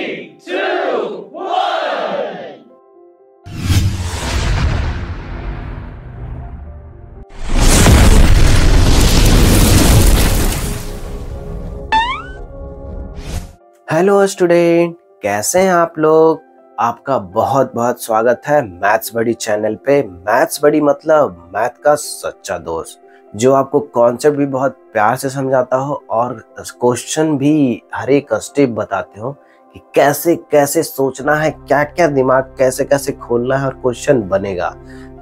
3, 2, 1. Hello student, कैसे हैं आप लोग। आपका बहुत बहुत स्वागत है मैथ्स बड़ी चैनल पे। मैथ्स बड़ी मतलब मैथ का सच्चा दोस्त, जो आपको कॉन्सेप्ट भी बहुत प्यार से समझाता हो और क्वेश्चन भी हर एक स्टेप बताते हो कि कैसे कैसे सोचना है, क्या क्या दिमाग कैसे कैसे खोलना है और क्वेश्चन बनेगा।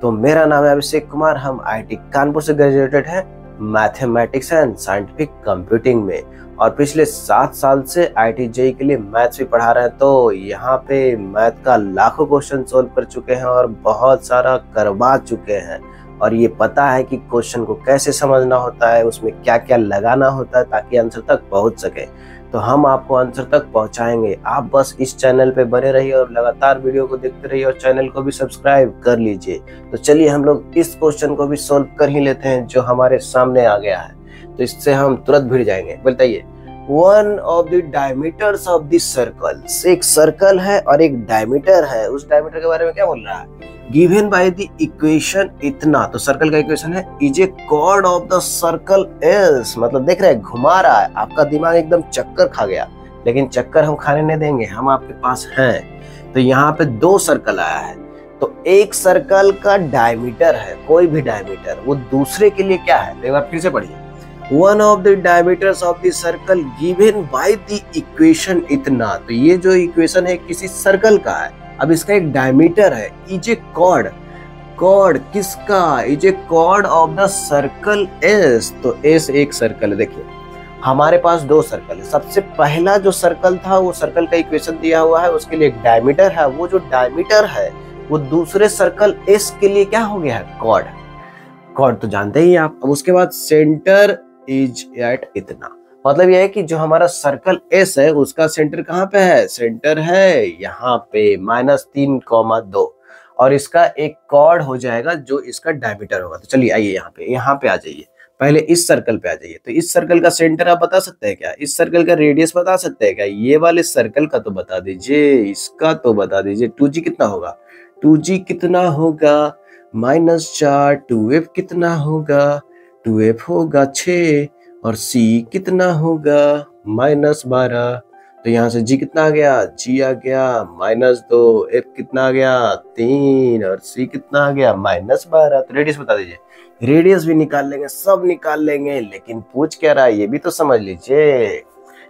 तो मेरा नाम है अभिषेक कुमार, हम आईटी कानपुर से ग्रेजुएटेड हैं मैथमेटिक्स एंड साइंटिफिक कंप्यूटिंग में, और पिछले 7 साल से आईटी जेई के लिए मैथ्स भी पढ़ा रहे हैं। तो यहाँ पे मैथ का लाखों क्वेश्चन सोल्व कर चुके हैं और बहुत सारा करवा चुके हैं, और ये पता है कि क्वेश्चन को कैसे समझना होता है, उसमें क्या क्या लगाना होता है ताकि आंसर तक पहुंच सके। तो हम आपको आंसर तक पहुंचाएंगे। आप बस इस चैनल पे बने रहिए और लगातार वीडियो को देखते रहिए और चैनल को भी सब्सक्राइब कर लीजिए। तो चलिए हम लोग इस क्वेश्चन को भी सोल्व कर ही लेते हैं जो हमारे सामने आ गया है। तो इससे हम तुरंत भिड़ जाएंगे। बताइए, one of the diameters of the circles, एक सर्कल है और एक डायमीटर है। उस डायमीटर के बारे में क्या बोल रहा है? गिवन बाय द इक्वेशन इतना, तो सर्कल का इक्वेशन है is a chord of the circle S. मतलब देख रहे हैं, घुमा रहा है, आपका दिमाग एकदम चक्कर खा गया, लेकिन चक्कर हम खाने नहीं देंगे, हम आपके पास हैं। तो यहाँ पे 2 सर्कल आया है, तो एक सर्कल का डायमीटर है, कोई भी डायमीटर, वो दूसरे के लिए क्या है? तो एक बार फिर से पढ़िए, one of the diameters of the circle given by the equation इतना। तो ये जो इक्वेशन है किसी सर्कल का है, अब इसका एक डायमीटर है, इज ए कॉर्ड। कॉर्ड किसका? Is a chord of the circle S. तो एस एक सर्कल है। देखिए हमारे पास 2 सर्कल है। सबसे पहला जो सर्कल था वो सर्कल का इक्वेशन दिया हुआ है, उसके लिए एक डायमीटर है। वो जो डायमीटर है वो दूसरे सर्कल एस के लिए क्या हो गया है? कॉर्ड। कॉर्ड तो जानते ही आप। अब उसके बाद सेंटर इज एट इतना, मतलब यह है कि जो हमारा सर्कल एस है उसका सेंटर कहाँ पे है? सेंटर है यहाँ पे -3,2, और इसका एक कॉर्ड हो जाएगा जो इसका डायमीटर होगा। तो चलिए आइए यहाँ पे आ जाइए, पहले इस सर्कल पे आ जाइए। तो इस सर्कल का सेंटर आप बता सकते हैं क्या? इस सर्कल का रेडियस बता सकते हैं क्या? ये वाले सर्कल का तो बता दीजिए, इसका तो बता दीजिए। 2g कितना होगा? 2g कितना होगा? -4। 2f कितना होगा? 2f होगा 6, और c कितना होगा? -12। तो यहाँ से g कितना आ गया? g आ गया -2, f कितना आ गया? 3, और c कितना आ गया? -12। तो रेडियस बता दीजिए। रेडियस भी निकाल लेंगे, सब निकाल लेंगे, लेकिन पूछ क्या रहा है ये भी तो समझ लीजिए।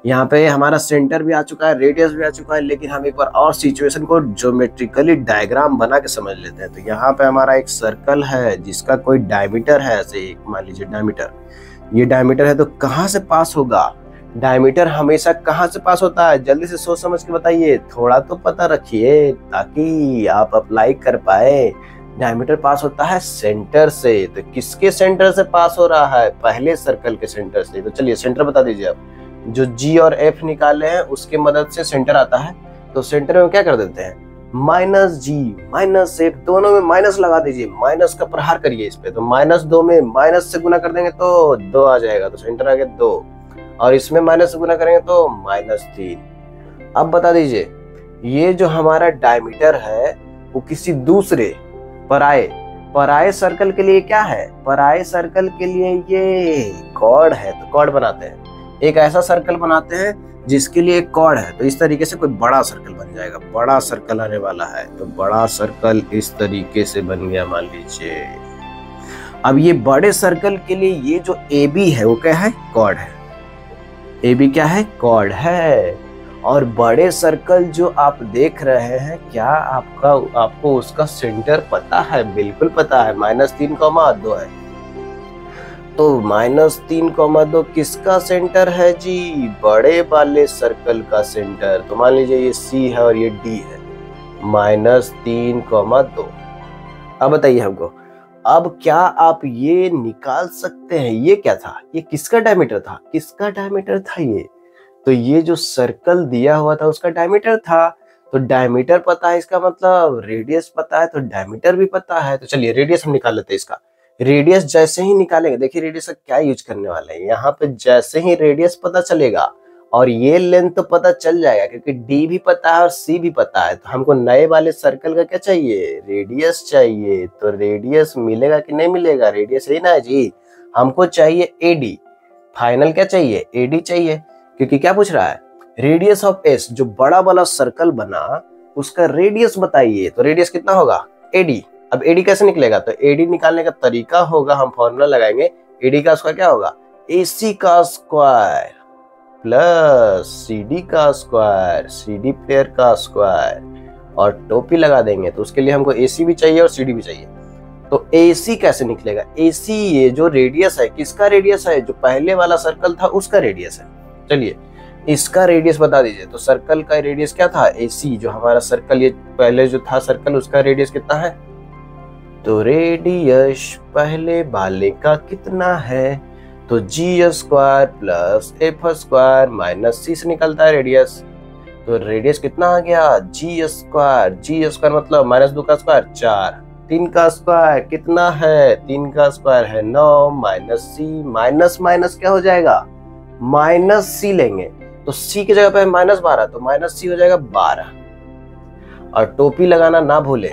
यहाँ पे हमारा सेंटर भी आ चुका है, रेडियस भी आ चुका है, लेकिन हम एक बार और सिचुएशन को ज्योमेट्रिकली डायग्राम बना के समझ लेते हैं। तो यहाँ पे हमारा एक सर्कल है जिसका कोई डायमीटर है, ऐसे एक मान लीजिए डायमीटर, ये डायमीटर है, तो कहाँ से पास होगा? डायमीटर हमेशा कहाँ से पास होता है? जल्दी से सोच समझ के बताइए, थोड़ा तो पता रखिए ताकि आप अप्लाई कर पाए। डायमीटर पास होता है सेंटर से। तो किसके सेंटर से पास हो रहा है? पहले सर्कल के सेंटर से। तो चलिए सेंटर बता दीजिए आप। जो g और f निकाले हैं उसके मदद से सेंटर आता है। तो सेंटर में क्या कर देते हैं? -g -f, दोनों में माइनस लगा दीजिए, माइनस का प्रहार करिए इस पे। तो -2 में माइनस से गुना कर देंगे तो 2 आ जाएगा, तो सेंटर आ गया 2, और इसमें माइनस से गुना करेंगे तो -3। अब बता दीजिए, ये जो हमारा डायमीटर है वो किसी दूसरे पराये सर्कल के लिए क्या है? पराये सर्कल के लिए ये कॉर्ड है। तो कॉर्ड बनाते हैं, एक ऐसा सर्कल बनाते हैं जिसके लिए एक कॉर्ड है। तो इस तरीके से कोई बड़ा सर्कल बन जाएगा, बड़ा सर्कल आने वाला है। तो बड़ा सर्कल इस तरीके से बन गया, मान लीजिए। अब ये बड़े सर्कल के लिए ये जो AB है वो क्या है? कॉर्ड है। AB क्या है? कॉर्ड है। और बड़े सर्कल जो आप देख रहे हैं, क्या आपको उसका सेंटर पता है? बिल्कुल पता है, -3,2 है। तो -3,2 किसका सेंटर है जी? बड़े वाले सर्कल का सेंटर। तो मान लीजिए ये C है और ये D है, -3,2। अब बताइए हमको, अब क्या आप ये निकाल सकते हैं? ये क्या था? ये किसका डायमीटर था? किसका डायमीटर था ये? तो ये जो सर्कल दिया हुआ था उसका डायमीटर था। तो डायमीटर पता है, इसका मतलब रेडियस पता है, तो डायमीटर भी पता है। तो चलिए रेडियस हम निकाल लेते हैं इसका। रेडियस जैसे ही निकालेंगे, देखिए रेडियस का क्या यूज करने वाले हैं। यहाँ पे जैसे ही रेडियस पता चलेगा और ये लेंथ तो पता चल जाएगा क्योंकि डी भी पता है और सी भी पता है। तो हमको नए वाले सर्कल का क्या चाहिए, रेडियस चाहिए। तो रेडियस मिलेगा कि नहीं मिलेगा, रेडियस है ना जी, हमको चाहिए एडी। फाइनल क्या चाहिए, एडी चाहिए, क्योंकि क्या पूछ रहा है, रेडियस ऑफ एस, जो बड़ा वाला सर्कल बना उसका रेडियस बताइए। तो रेडियस कितना होगा, एडी। अब एडी कैसे निकलेगा, तो एडी निकालने का तरीका होगा, हम फॉर्मूला लगाएंगे, एडी का स्क्वायर क्या होगा, एसी का स्क्वायर प्लस सीडी का स्क्वायर, सीडी प्लेयर का स्क्वायर, और टोपी लगा देंगे। तो उसके लिए हमको एसी भी चाहिए और सीडी भी चाहिए। तो एसी कैसे निकलेगा, एसी ये जो रेडियस है, किसका रेडियस है, जो पहले वाला सर्कल था उसका रेडियस है। चलिए इसका रेडियस बता दीजिए। तो सर्कल का रेडियस क्या था, एसी, जो हमारा सर्कल ये पहले जो था सर्कल उसका रेडियस कितना है, तो रेडियस पहले वाले का कितना है, तो g square plus f square minus c से निकलता है रेडियस। तो रेडियस कितना आ गया, जी स्क्वायर मतलब माइनस 2 का स्क्वायर 4, 3 का स्क्वायर कितना है, 3 का स्क्वायर है 9, माइनस सी, माइनस माइनस क्या हो जाएगा, माइनस सी लेंगे। तो सी की जगह पे -12, तो माइनस सी हो जाएगा 12। और टोपी लगाना ना भूले,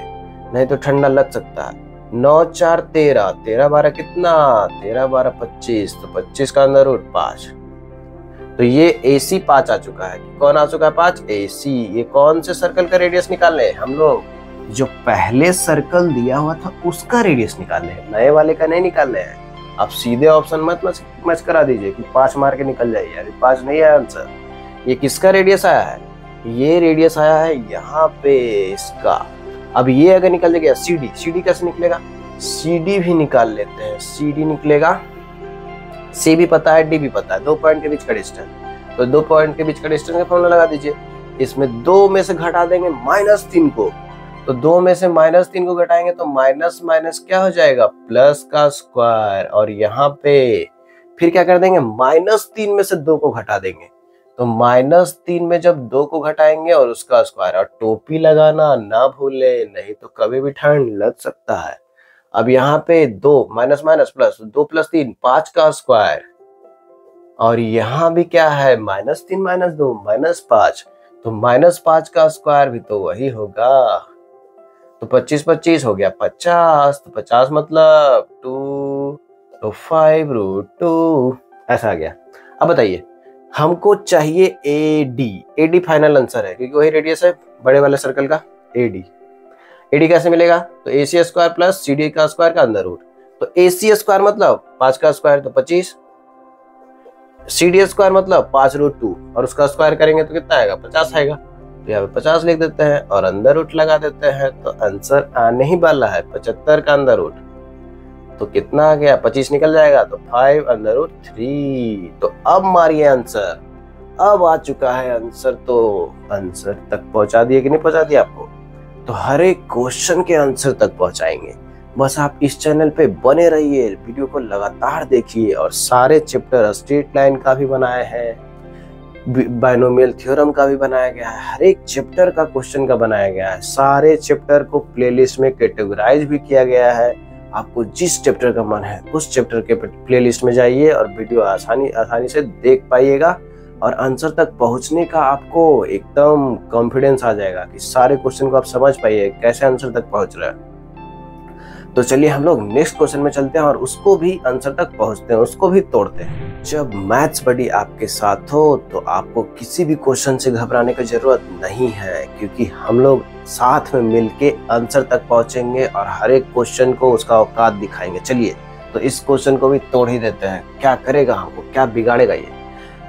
नहीं तो ठंडा लग सकता है। 9 4 13, 13 12 कितना, 13 12 25, तो 25 का अंदर रूट 5। तो ये AC 5 आ चुका है। कौन आ चुका है, 5, AC। ये कौन से सर्कल का रेडियस निकालने हम लोग, जो पहले सर्कल दिया हुआ था उसका रेडियस निकालने हैं, नए वाले का नहीं निकालने हैं। आप सीधे ऑप्शन मत मैच करा दीजिए कि 5 मार के निकल जाइए, यार 5 नहीं है आंसर। ये किसका रेडियस आया है, ये रेडियस आया है यहाँ पे इसका। अब ये अगर निकल जाएगा CD, CD कैसे निकलेगा, CD भी निकाल लेते हैं। CD निकलेगा, C भी पता है, D भी पता है, 2 पॉइंट के बीच का डिस्टेंस। तो 2 पॉइंट के बीच का डिस्टेंस का फॉर्मूला लगा दीजिए। इसमें 2 में से घटा देंगे -3 को, तो 2 में से -3 को घटाएंगे तो माइनस माइनस क्या हो जाएगा, प्लस का स्क्वायर। और यहाँ पे फिर क्या कर देंगे, -3 में से 2 को घटा देंगे। तो -3 में जब 2 को घटाएंगे और उसका स्क्वायर, और टोपी लगाना ना भूले, नहीं तो कभी भी ठंड लग सकता है। अब यहाँ पे 2 माइनस माइनस प्लस, 2 + 3 5 का स्क्वायर, और यहाँ भी क्या है, -3 - 2 -5, तो -5 का स्क्वायर भी तो वही होगा। तो 25 25 हो गया 50, तो 50 मतलब 2, तो 5√2 ऐसा आ गया। अब बताइए हमको चाहिए AD, AD फाइनल आंसर है क्योंकि वही रेडियस है बड़े वाले सर्कल का, AD। AD कैसे मिलेगा, तो AC स्क्वायर प्लस CD का स्क्वायर का अंदर रूट। तो AC स्क्वायर मतलब 5 का स्क्वायर तो 25, CD स्क्वायर मतलब 5√2, और उसका स्क्वायर करेंगे तो कितना आएगा, 50 आएगा। तो यहाँ पे 50 लिख देते हैं और अंदर रूट लगा देते हैं, तो आंसर आने ही वाला है 75 का अंदर रूट। तो कितना आ गया, 25 निकल जाएगा, तो 5√3। तो अब मारिए आंसर, अब आ चुका है आंसर। तो आंसर तक पहुंचा दिए कि नहीं पहुंचा दिया आपको, तो हर एक क्वेश्चन के आंसर तक पहुंचाएंगे। बस आप इस चैनल पे बने रहिए, वीडियो को लगातार देखिए। और सारे चैप्टर स्ट्रेट लाइन का भी बनाए हैं, बाइनोमियल थ्योरम का भी बनाया गया है, हर एक चैप्टर का क्वेश्चन का बनाया गया है। सारे चैप्टर को प्लेलिस्ट में कैटेगराइज भी किया गया है। आपको जिस चैप्टर का मन है उस चैप्टर के प्लेलिस्ट में जाइए और वीडियो आसानी से देख पाइएगा, और आंसर तक पहुंचने का आपको एकदम कॉन्फिडेंस आ जाएगा कि सारे क्वेश्चन को आप समझ पाइए कैसे आंसर तक पहुंच रहे हैं। तो चलिए हम लोग नेक्स्ट क्वेश्चन में चलते हैं और उसको भी आंसर तक पहुंचते हैं, उसको भी तोड़ते हैं। जब मैथ्स बडी आपके साथ हो तो आपको किसी भी क्वेश्चन से घबराने की जरूरत नहीं है, क्योंकि हम लोग साथ में मिलके आंसर तक पहुंचेंगे और हर एक क्वेश्चन को उसका औकात दिखाएंगे। चलिए तो इस क्वेश्चन को भी तोड़ ही देते हैं, क्या करेगा हमको, क्या बिगाड़ेगा ये।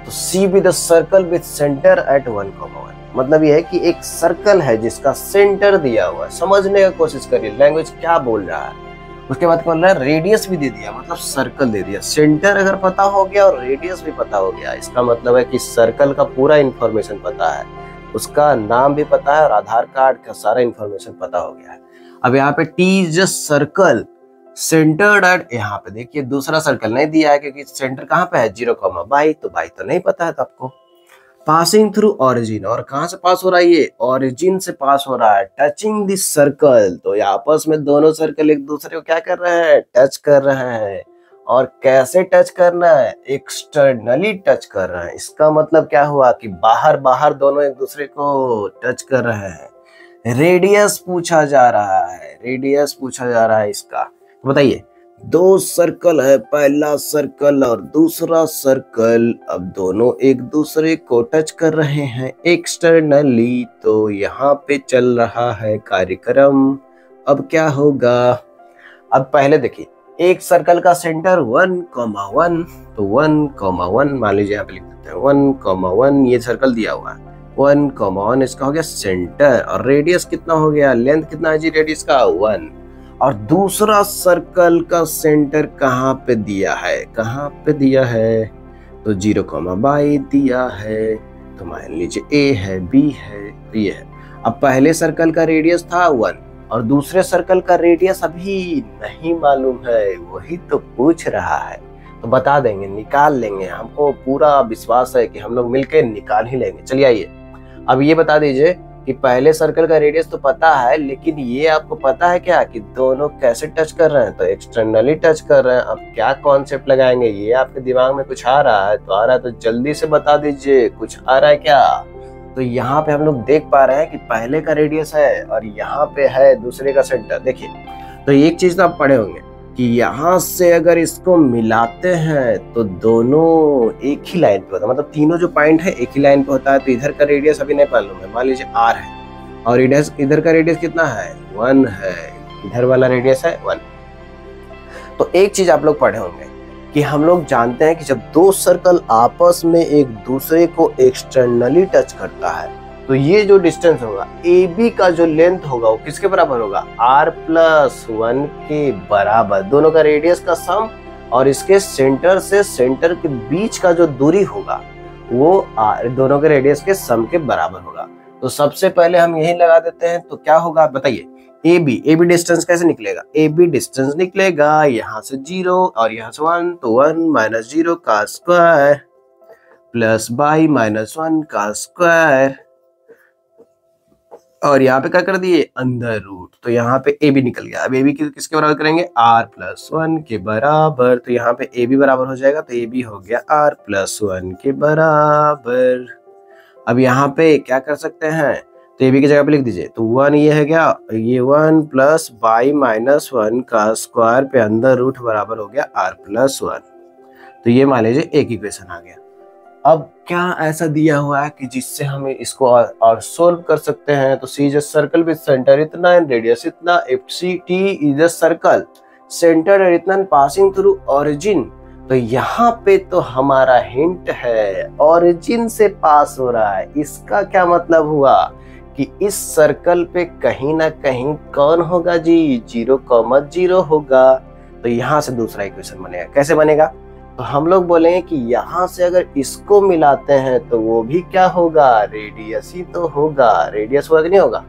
तो C be the circle with centre at 1,1, मतलब ये है कि एक सर्कल है जिसका सेंटर दिया हुआ है। समझने का कोशिश करिए लैंग्वेज क्या बोल रहा है। उसके बाद बोल रहा है रेडियस भी दे दिया, मतलब सर्कल दे दिया। सेंटर अगर पता हो गया और रेडियस भी पता हो गया, इसका मतलब है कि सर्कल का पूरा इंफॉर्मेशन पता है, उसका नाम भी पता है और आधार कार्ड का सारा इंफॉर्मेशन पता हो गया है। अब यहाँ पे T is just circle centred at, यहाँ पे देखिए दूसरा सर्कल नहीं दिया है क्योंकि सेंटर कहाँ पे है 0,बाई, तो बाई तो नहीं पता है तो आपको। पासिंग थ्रू ऑरिजिन, और कहाँ से पास हो रहा है ये, ऑरिजिन से पास हो रहा है। टचिंग दिस सर्कल, तो आपस में दोनों सर्कल एक दूसरे को क्या कर रहे हैं, टच कर रहे हैं। और कैसे टच करना है, एक्सटर्नली टच कर रहे हैं। इसका मतलब क्या हुआ कि बाहर बाहर दोनों एक दूसरे को टच कर रहे हैं। रेडियस पूछा जा रहा है, रेडियस पूछा जा रहा है इसका। तो बताइए, दो सर्कल है, पहला सर्कल और दूसरा सर्कल, अब दोनों एक दूसरे को टच कर रहे हैं एक्सटर्नली। तो यहाँ पे चल रहा है कार्यक्रम। अब क्या होगा, अब पहले देखिए, एक सर्कल का सेंटर 1,1, तो 1,1 मान लीजिए, यहाँ पे लिख देते हैं 1,1, ये सर्कल दिया हुआ है 1,1, इसका हो गया सेंटर। और रेडियस कितना हो गया, लेंथ कितना है जी रेडियस का, 1। और दूसरा सर्कल का सेंटर कहाँ पे दिया है, कहाँ पे दिया है, तो 0,22 दिया है। तो मान लीजिए ए है, बी है, तो ये है। अब पहले सर्कल का रेडियस था 1 और दूसरे सर्कल का रेडियस अभी नहीं मालूम है, वही तो पूछ रहा है। तो बता देंगे, निकाल लेंगे, हमको पूरा विश्वास है कि हम लोग मिलकर निकाल ही लेंगे। चलिए आइए, अब ये बता दीजिए कि पहले सर्कल का रेडियस तो पता है, लेकिन ये आपको पता है क्या कि दोनों कैसे टच कर रहे हैं, तो एक्सटर्नली टच कर रहे हैं। अब क्या कॉन्सेप्ट लगाएंगे, ये आपके दिमाग में कुछ आ रहा है, तो आ रहा है तो जल्दी से बता दीजिए, कुछ आ रहा है क्या। तो यहाँ पे हम लोग देख पा रहे हैं कि पहले का रेडियस है और यहाँ पे है दूसरे का सेंटर। देखिए, तो एक चीज तो आप पढ़े होंगे कि यहाँ से अगर इसको मिलाते हैं तो दोनों एक ही लाइन पे होता है, मतलब तीनों जो पॉइंट है एक ही लाइन पे होता है। तो इधर का रेडियस अभी नहीं मालूम है, मान लीजिए r है और इधर का रेडियस कितना है, 1 है, इधर वाला रेडियस है 1। तो एक चीज आप लोग पढ़े होंगे कि हम लोग जानते हैं कि जब दो सर्कल आपस में एक दूसरे को एक्सटर्नली टच करता है तो ये जो डिस्टेंस होगा AB का जो लेंथ होगा वो किसके बराबर होगा, r+1 के बराबर। दोनों का रेडियस का सम और इसके सेंटर से सेंटर के बीच का जो दूरी होगा वो दोनों के रेडियस के सम के बराबर होगा। तो सबसे पहले हम यही लगा देते हैं। तो क्या होगा बताइए, AB डिस्टेंस कैसे निकलेगा, AB डिस्टेंस निकलेगा यहाँ से 0 और यहाँ से 1, तो 1 - 0 का स्क्वायर प्लस y - 1 का स्क्वायर, और यहाँ पे क्या कर दिए, अंदर रूट। तो यहाँ पे AB निकल गया। अब AB किसके बराबर करेंगे, r+1 के बराबर। तो यहाँ पे AB बराबर हो जाएगा, तो AB हो गया r+1 के बराबर। अब यहाँ पे क्या कर सकते हैं, तो AB की जगह पे लिख दीजिए, तो 1 ये है क्या, ये 1 प्लस y - 1 का स्क्वायर पे अंदर रूट बराबर हो गया r+1। तो ये मान लीजिए एक इक्वेशन आ गया। अब क्या ऐसा दिया हुआ है कि जिससे हमें इसको और सोल्व कर सकते हैं। तो c is a circle with centre इतना एंड रेडियस इतना, FCT is a circle centre and इतना पासिंग थ्रू ओरिजिन। तो यहाँ पे तो हमारा हिंट है, ओरिजिन से पास हो रहा है। इसका क्या मतलब हुआ कि इस सर्कल पे कहीं ना कहीं कौन होगा जी, 0,0 होगा। तो यहाँ से दूसरा इक्वेशन बनेगा। कैसे बनेगा, तो हम लोग बोलेंगे कि यहाँ से अगर इसको मिलाते हैं तो वो भी क्या होगा, रेडियस ही तो होगा। रेडियस होगा कि नहीं होगा,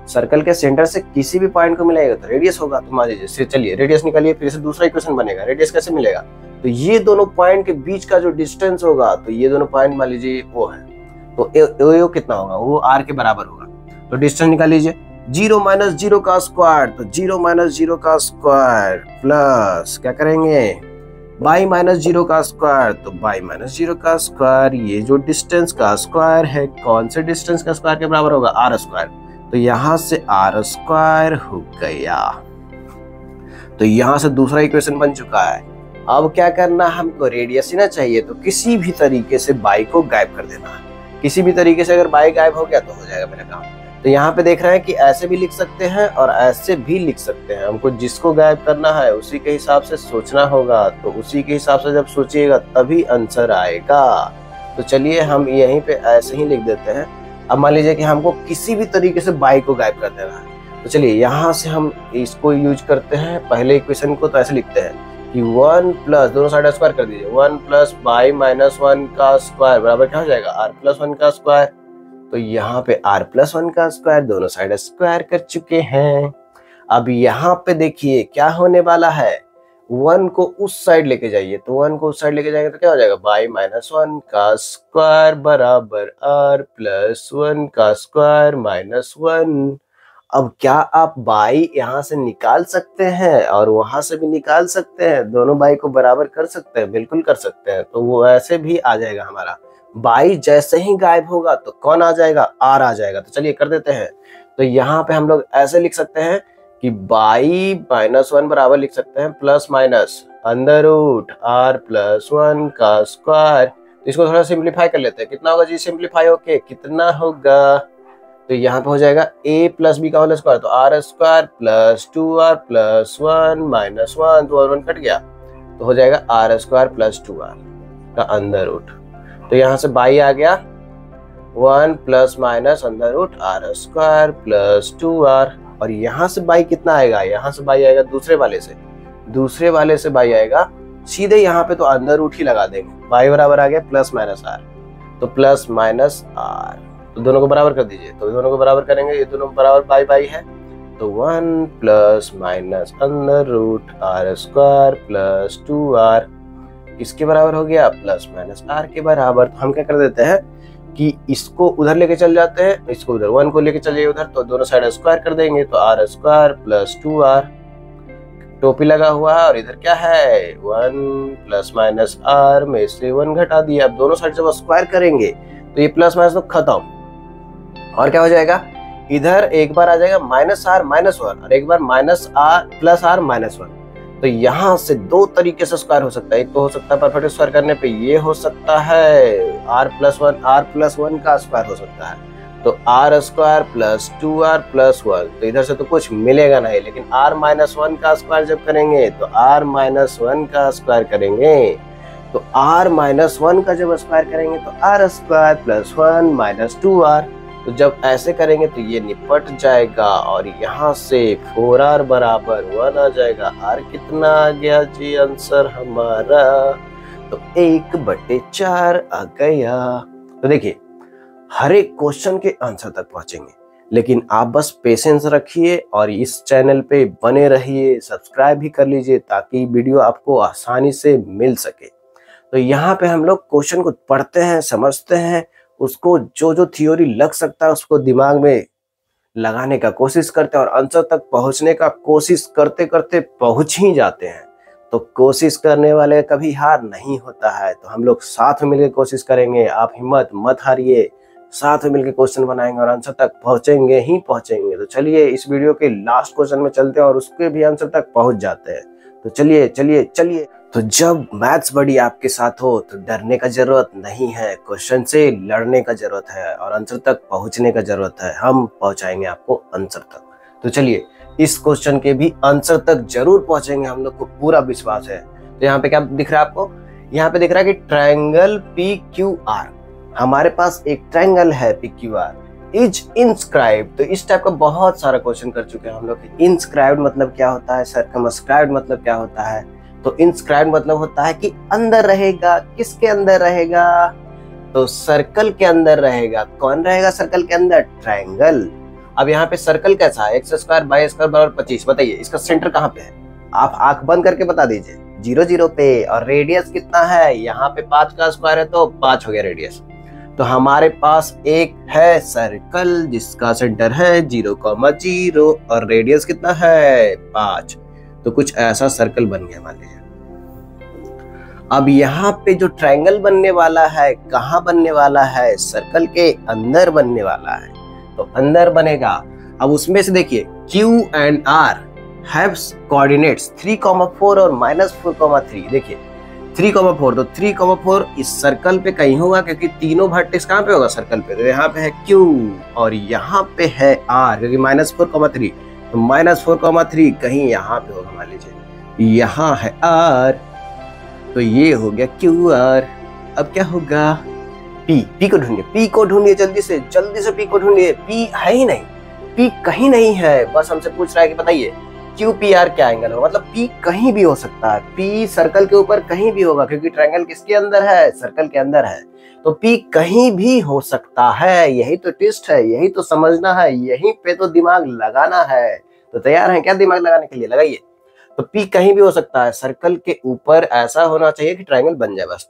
सर्कल के सेंटर से किसी भी पॉइंट को मिलाएगा तो रेडियस होगा। तो मान लीजिए, चलिए रेडियस निकालिए, फिर से दूसरा इक्वेशन बनेगा। रेडियस कैसे मिलेगा, तो ये दोनों पॉइंट के बीच का जो डिस्टेंस होगा, तो ये दोनों पॉइंट मान लीजिए वो है, तो यो कितना होगा, वो r के बराबर होगा। तो डिस्टेंस निकाल लीजिए, 0 - 0 का स्क्वायर, तो 0 - 0 का स्क्वायर प्लस क्या करेंगे, y - 0 का स्क्वायर, तो y - 0 का स्क्वायर। ये जो डिस्टेंस का स्क्वायर है, कौन से डिस्टेंस का स्क्वायर के बराबर होगा, r स्क्वायर। तो यहाँ से r स्क्वायर हो गया। तो यहाँ से दूसरा इक्वेशन बन चुका है। अब क्या करना, हमको रेडियस ही ना चाहिए, तो किसी भी तरीके से y को गायब कर देना है। किसी भी तरीके से अगर y गायब हो गया तो हो जाएगा मेरा काम। तो यहाँ पे देख रहे हैं कि ऐसे भी लिख सकते हैं और ऐसे भी लिख सकते हैं। हमको जिसको गायब करना है उसी के हिसाब से सोचना होगा। तो उसी के हिसाब से जब सोचिएगा तभी आंसर आएगा। तो चलिए हम यहीं पे ऐसे ही लिख देते हैं। अब मान लीजिए कि हमको किसी भी तरीके से y को गायब कर देना है, तो चलिए यहाँ से हम इसको यूज करते हैं। पहले इक्वेशन को तो ऐसे लिखते हैं कि 1 प्लस, दोनों साइड स्क्वायर कर दीजिए, 1 प्लस y - 1 का स्क्वायर बराबर क्या हो जाएगा, r+1 का स्क्वायर। तो यहाँ पे r+1 का स्क्वायर, दोनों साइड स्क्वायर कर चुके हैं। अब यहाँ पे देखिए क्या होने वाला है, 1 को उस साइड लेके जाइए, तो 1 को उस साइड लेके जाएंगे तो क्या हो जाएगा, y - 1 का स्क्वायर बराबर r+1 का स्क्वायर -1। अब क्या आप बाई यहाँ से निकाल सकते हैं और वहां से भी निकाल सकते हैं, दोनों बाई को बराबर कर सकते हैं? बिल्कुल कर सकते हैं। तो वो ऐसे भी आ जाएगा हमारा। बाई जैसे ही गायब होगा तो कौन आ जाएगा? आर आ जाएगा। तो चलिए कर देते हैं। तो यहाँ पे हम लोग ऐसे लिख सकते हैं कि बाई -1 बराबर लिख सकते हैं plus minus under root R plus 1 का स्क्वायर। तो इसको थोड़ा सिंप्लीफाई कर लेते हैं। कितना होगा जी सिंप्लीफाई होके? कितना होगा? तो यहाँ पे हो जाएगा a प्लस बी का होल स्क्वायर, तो R square plus 2r plus 1 minus 1, तो 1 कट गया, तो हो जाएगा आर स्क्वायर प्लस 2r का अंडर रूट। तो यहाँ से बाई आ गया 1 plus minus under root R square plus 2r, और यहाँ से बाई कितना आएगा? यहाँ से बाई आएगा दूसरे वाले से बाई आएगा सीधे यहाँ पे, तो अंडर रूट ही लगा देंगे। बाई बराबर आ गया प्लस माइनस आर, तो प्लस माइनस आर, तो दोनों को बराबर कर दीजिए। तो दोनों को बराबर करेंगे, ये दोनों बराबर बाई बाई है, तो 1 plus minus under root R square plus 2r किसके बराबर हो गया? प्लस माइनस आर के बराबर। तो हम क्या कर देते हैं कि इसको उधर लेके चल जाते हैं, इसको उधर 1 को लेके चलिए उधर, तो दोनों साइड स्क्वायर कर देंगे, तो आर स्क्वायर प्लस 2r, टोपी लगा हुआ है और इधर क्या है 1 प्लस माइनस आर में से 1 घटा दिया। अब दोनों साइड जब स्क्वायर करेंगे तो ये प्लस माइनस तो खत्म, और क्या हो जाएगा? इधर एक बार आ जाएगा माइनस आर माइनस 1 और एक बार minus r plus r minus 1। तो यहाँ से दो तरीके से स्क्वायर हो सकता है। एक तो हो सकता है परफेक्ट स्क्वायर करने पे ये हो सकता है आर प्लस 1 का स्क्वायर हो सकता है, तो R square plus 2r plus 1, तो इधर से तो कुछ मिलेगा नहीं, लेकिन r माइनस 1 का स्क्वायर जब करेंगे तो r माइनस 1 का स्क्वायर करेंगे, तो r माइनस 1 का जब स्क्वायर करेंगे तो r square plus 1 minus 2r, तो जब ऐसे करेंगे तो ये निपट जाएगा और यहाँ से 4r बराबर 1 आ जाएगा। r कितना आ गया जी आंसर हमारा? तो 1/4 आ गया। तो देखिए हर एक क्वेश्चन के आंसर तक पहुंचेंगे, लेकिन आप बस पेशेंस रखिए और इस चैनल पे बने रहिए, सब्सक्राइब भी कर लीजिए ताकि वीडियो आपको आसानी से मिल सके। तो यहाँ पे हम लोग क्वेश्चन को पढ़ते हैं, समझते हैं, उसको जो थ्योरी लग सकता है उसको दिमाग में लगाने का कोशिश करते हैं और आंसर तक पहुंचने का कोशिश करते करते पहुंच ही जाते हैं। तो कोशिश करने वाले कभी हार नहीं होता है, तो हम लोग साथ में मिलकर कोशिश करेंगे। आप हिम्मत मत हारिए, साथ में मिलकर क्वेश्चन बनाएंगे और आंसर तक पहुंचेंगे ही पहुंचेंगे। तो चलिए इस वीडियो के लास्ट क्वेश्चन में चलते हैं और उसके भी आंसर तक पहुंच जाते हैं। तो चलिए चलिए चलिए। तो जब मैथ्स बड़ी आपके साथ हो तो डरने का जरूरत नहीं है, क्वेश्चन से लड़ने का जरूरत है और आंसर तक पहुंचने का जरूरत है। हम पहुंचाएंगे आपको आंसर तक। तो चलिए इस क्वेश्चन के भी आंसर तक जरूर पहुंचेंगे, हम लोग को पूरा विश्वास है। तो यहाँ पे क्या दिख रहा है आपको? यहाँ पे दिख रहा है कि ट्रायंगल PQR, हमारे पास एक ट्रायंगल है PQR इज इंस्क्राइब्ड। तो इस टाइप का बहुत सारा क्वेश्चन कर चुके हैं हम लोग। इंस्क्राइब्ड मतलब क्या होता है, सर्कमस्क्राइब्ड मतलब क्या होता है? तो इंस्क्राइब्ड मतलब होता है कि अंदर रहेगा। किसके अंदर रहेगा? तो सर्कल के अंदर रहेगा। कौन रहेगा सर्कल के अंदर? ट्रायंगल। अब यहाँ पे सर्कल कैसा है? x स्क्वायर बाई स्क्वायर बराबर 25। बताइए इसका सेंटर कहाँ पे है? आप आंख बंद करके बता दीजिए। 0 0 पे। और रेडियस कितना है? यहाँ पे 5 का स्क्वायर है तो 5 हो गया रेडियस। तो हमारे पास एक है सर्कल जिसका सेंटर है 0,0 और रेडियस कितना है? 5। तो कुछ ऐसा सर्कल बन गया मान लीजिए। अब यहाँ पे जो ट्रायंगल बनने वाला है कहाँ बनने वाला है? सर्कल के अंदर बनने वाला है, तो अंदर बनेगा। अब उसमें से देखिए Q and R have coordinates 3,4 और -4,3। देखिए 3,4, तो 3,4 इस सर्कल पे कहीं होगा क्योंकि तीनों वर्टेक्स कहाँ पे होगा? सर्कल पे। तो यहाँ पे है Q और यहाँ पे है R क्योंकि -4,3, तो -4,3 कहीं यहाँ पे होगा मान लीजिए। यहाँ है R, तो ये हो गया QR। अब क्या होगा? P को ढूंढिए, P को ढूंढिए जल्दी से P को ढूंढिए। P है ही नहीं, P कहीं नहीं है। बस हमसे पूछ रहा है कि बताइए QPR क्या एंगल होगा? मतलब P कहीं भी हो सकता है। P सर्कल के ऊपर कहीं भी होगा क्योंकि ट्रायंगल किसके अंदर है? सर्कल के अंदर है। तो P कहीं भी हो सकता है। यही तो ट्विस्ट है, यही तो समझना है, यहीं पे तो दिमाग लगाना है। तो तैयार हैं क्या दिमाग लगाने के लिए? लगाइए। तो P कहीं भी हो सकता है, सर्कल के ऊपर ऐसा होना चाहिए कि ट्रायंगल बन जाए बस।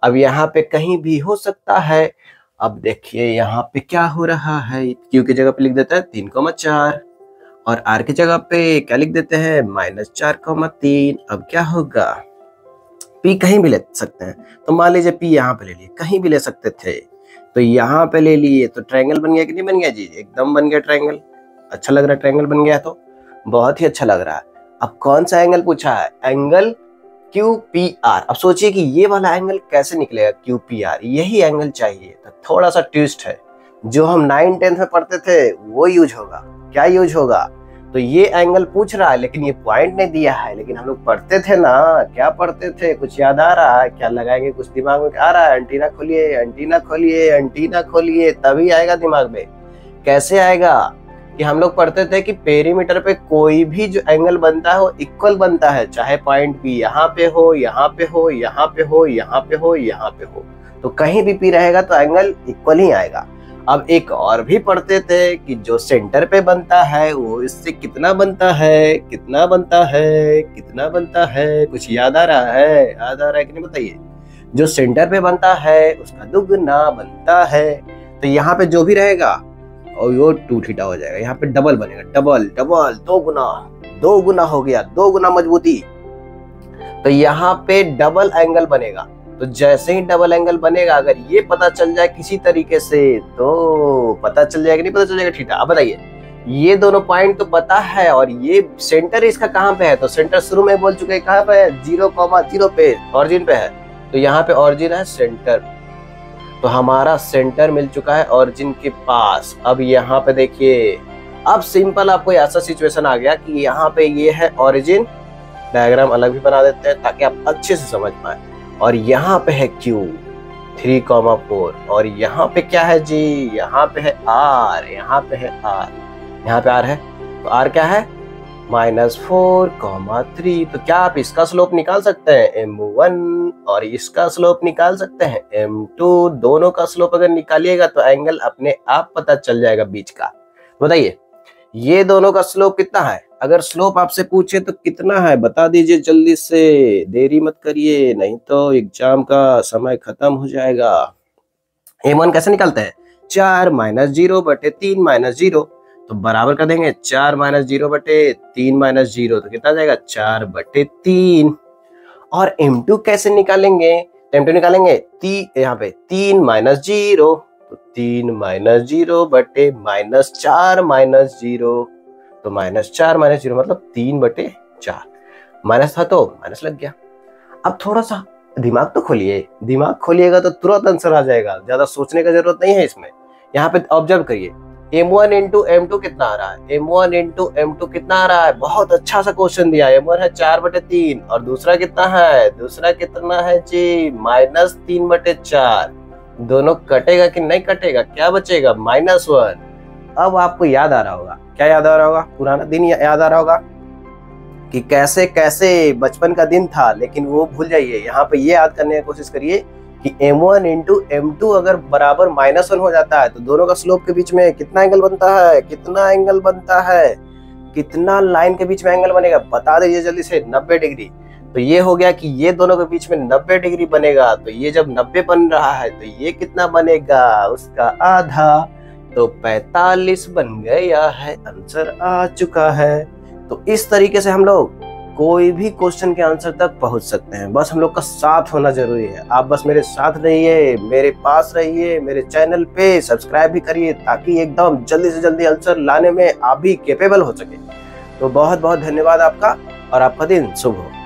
अब यहाँ पे कहीं भी हो सकता है। अब देखिए यहाँ पे क्या हो रहा है, Q की जगह पे लिख देता है 3,4। और आर की जगह पे क्या लिख देते हैं, -4,3। अब क्या होगा, पी कहीं भी ले सकते हैं, तो मान लीजिए पी यहाँ पे ले लिए, कहीं भी ले सकते थे, तो यहाँ पे ले लिए, तो ट्रायंगल बन गया कि नहीं बन गया जी, एकदम बन गया ट्रायंगल। अच्छा लग रहा है, ट्रायंगल बन गया तो बहुत ही अच्छा लग रहा है। अब कौन सा एंगल पूछा है, एंगल QPR। अब सोचिए कि ये वाला एंगल कैसे निकलेगा, QPR, यही एंगल चाहिए। तो थोड़ा सा ट्विस्ट है, जो हम 9-10 में पढ़ते थे वो यूज होगा। क्या यूज होगा, तो ये एंगल पूछ रहा है लेकिन ये पॉइंट नहीं दिया है, लेकिन हम लोग पढ़ते थे ना, क्या पढ़ते थे, कुछ याद आ रहा है, क्या लगाएंगे, कुछ दिमाग में आ रहा है, एंटीना खोलिए, एंटीना खोलिए, एंटीना खोलिए, तभी आएगा दिमाग में। कैसे आएगा, कि हम लोग पढ़ते थे कि पेरीमीटर पे कोई भी जो एंगल बनता है वो इक्वल बनता है, चाहे पॉइंट पी यहाँ पे हो, यहाँ पे हो, यहाँ पे हो, यहाँ पे हो, यहाँ पे हो, तो कहीं भी पी रहेगा तो एंगल इक्वल ही आएगा। अब एक और भी पढ़ते थे कि जो सेंटर पे बनता है वो इससे कितना बनता है, कितना बनता है, कितना बनता है, कुछ याद आ रहा है, याद आ रहा है कि नहीं बताइए। जो सेंटर पे बनता है उसका दुगना बनता है, तो यहाँ पे जो भी रहेगा और वो 2 थीटा हो जाएगा, यहाँ पे डबल बनेगा, डबल डबल, 2 गुना हो गया, 2 गुना मजबूती। तो यहाँ पे डबल एंगल बनेगा, तो जैसे ही डबल एंगल बनेगा, अगर ये पता चल जाए किसी तरीके से, तो पता चल जाएगा नहीं पता चल जाएगा थीटा। अब बताइए, ये दोनों पॉइंट तो पता है, और ये सेंटर इसका कहाँ पे है, तो सेंटर शुरू में बोल चुके हैं कहाँ पे है, 0,0 पे ऑरिजिन पे है, तो यहाँ पे ऑरिजिन है सेंटर, तो हमारा सेंटर मिल चुका है ऑरिजिन के पास। अब यहाँ पे देखिए, अब सिंपल आपको ऐसा सिचुएशन आ गया कि यहाँ पे ये है ऑरिजिन, डायग्राम अलग भी बना देते हैं ताकि आप अच्छे से समझ पाए, और यहाँ पे है Q 3,4, और यहाँ पे क्या है जी, यहाँ पे है R, यहाँ पे है R, यहाँ पे R है, तो R क्या है, -4,3। तो क्या आप इसका स्लोप निकाल सकते हैं, M1, और इसका स्लोप निकाल सकते हैं M2। दोनों का स्लोप अगर निकालिएगा तो एंगल अपने आप पता चल जाएगा बीच का। बताइए ये दोनों का स्लोप कितना है, अगर स्लोप आपसे पूछे तो कितना है, बता दीजिए जल्दी से, देरी मत करिए, नहीं तो एग्जाम का समय खत्म हो जाएगा। M1 कैसे निकालते हैं, 4 - 0 बटे 3 - 0, तो बराबर कर देंगे 4 - 0 बटे 3 - 0, तो कितना जाएगा 4 बटे 3। और M2 कैसे निकालेंगे, M2 निकालेंगे यहाँ पे 3 - 0, तो 3 - 0 बटे -4 - 0, तो -4 - 0 मतलब 3 बटे 4, माइनस था तो माइनस लग गया। अब थोड़ा सा दिमाग तो खोलिए, दिमाग खोलिएगा तो तुरंत आंसर आ जाएगा, ज्यादा सोचने का जरूरत नहीं है इसमें। यहाँ पे ऑब्जर्व करिए, M1 इंटू M2 कितना आ रहा है, M1 इंटू M2 कितना आ रहा है, बहुत अच्छा सा क्वेश्चन दिया है। M1 है 4 बटे 3, और दूसरा कितना है, दूसरा कितना है जी -3 बटे 4। दोनों कटेगा कि नहीं कटेगा, क्या बचेगा -1। अब आपको याद आ रहा होगा, क्या याद आ रहा होगा, पुराना दिन याद आ रहा होगा कि कैसे कैसे बचपन का दिन था, लेकिन वो भूल जाइए। यहाँ पे ये याद करने की कोशिश करिए कि M1 इंटू M2 अगर बराबर -1 हो जाता है तो दोनों का स्लोप के बीच में कितना एंगल बनता है, कितना एंगल बनता है, कितना लाइन के बीच में एंगल बनेगा, बता दीजिए जल्दी से, 90 डिग्री। तो ये हो गया कि ये दोनों के बीच में 90 डिग्री बनेगा, तो ये जब 90 बन रहा है तो ये कितना बनेगा, उसका आधा, तो 45 बन गया है, आंसर आ चुका है। तो इस तरीके से हम लोग कोई भी क्वेश्चन के आंसर तक पहुंच सकते हैं, बस हम लोग का साथ होना जरूरी है। आप बस मेरे साथ रहिए, मेरे पास रहिए, मेरे चैनल पे सब्सक्राइब भी करिए, ताकि एकदम जल्दी से जल्दी आंसर लाने में आप भी कैपेबल हो सके। तो बहुत बहुत धन्यवाद आपका, और आपका दिन शुभ हो।